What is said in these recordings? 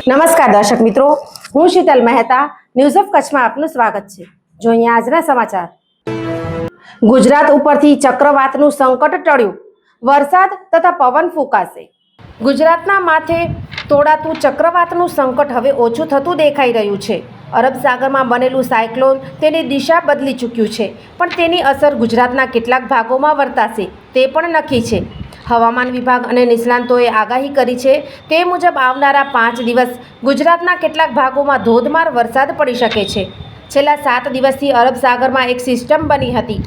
નમસ્કાર દર્શક મિત્રો, હું શીતલ મહેતા ન્યૂઝ ઓફ કચ્છમાં આપનું સ્વાગત છે। જોઈએ આજના સમાચાર। ગુજરાત ઉપરથી ચક્રવાતનું સંકટ ટળ્યું, વરસાદ તથા પવન ફૂંકાશે। ગુજરાતના માથે તોડાતું ચક્રવાતનું સંકટ હવે ઓછું થતું દેખાઈ રહ્યું છે। અરબ સાગરમાં બનેલું સાયક્લોન તેની દિશા બદલી ચૂક્યું છે, પણ તેની અસર ગુજરાતના કેટલાક ભાગોમાં વર્તાશે તે પણ નક્કી છે। હવામાન વિભાગ અને નિષ્ણાંતોએ આગાહી કરી છે તે મુજબ આવનારા 5 દિવસ ગુજરાતના કેટલાક ભાગોમાં ધોધમાર વરસાદ પડી શકે છે। છેલ્લા 7 દિવસથી અરબ સાગરમાં એક સિસ્ટમ બની હતી।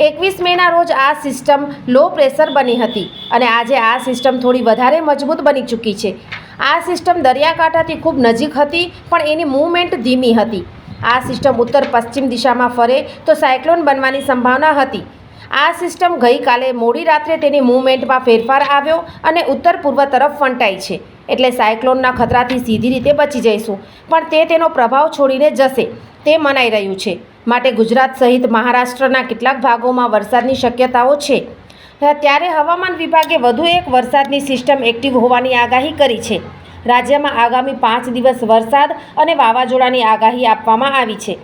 21 મેના રોજ આ સિસ્ટમ લો પ્રેશર બની હતી અને આજે આ સિસ્ટમ થોડી વધારે મજબૂત બની ચૂકી છે। આ સિસ્ટમ દરિયાકાંઠાથી ખૂબ નજીક હતી, પણ એની મૂવમેન્ટ ધીમી હતી। આ સિસ્ટમ ઉત્તર પશ્ચિમ દિશામાં ફરે તો સાયક્લોન બનવાની સંભાવના હતી। આ સિસ્ટમ ગઈકાલે મોડી રાત્રે તેની મૂવમેન્ટમાં ફેરફાર આવ્યો અને ઉત્તર પૂર્વ તરફ ફંટાઈ છે, એટલે સાયક્લોનના ખતરાથી સીધી રીતે બચી જઈશું, પણ તે તેનો પ્રભાવ છોડીને જશે તે મનાઈ રહ્યું છે। માટે ગુજરાત સહિત મહારાષ્ટ્રના કેટલાક ભાગોમાં વરસાદની શક્યતાઓ છે। ત્યારે હવામાન વિભાગે વધુ એક વરસાદની સિસ્ટમ એક્ટિવ હોવાની આગાહી કરી છે। રાજ્યમાં આગામી 5 દિવસ વરસાદ અને વાવાઝોડાની આગાહી આપવામાં આવી છે।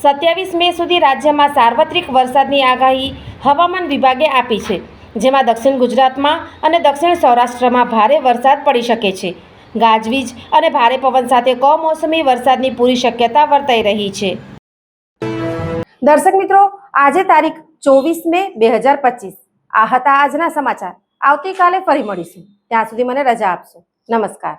27 મે સુધી રાજ્યમાં સાર્વત્રિક વરસાદની આગાહી હવામાન વિભાગે આપી છે, જેમાં દક્ષિણ ગુજરાતમાં અને દક્ષિણ સૌરાષ્ટ્રમાં ભારે વરસાદ પડી શકે છે। ગાજવીજ અને ભારે પવન સાથે કમોસમી વરસાદની પૂરી શક્યતા વર્તાઈ રહી છે। દર્શક મિત્રો, આજે તારીખ 24 મે 2025 આ હતા આજના સમાચાર। આવતીકાલે ફરી મળીશું, ત્યાં સુધી મને રજા આપશો। નમસ્કાર।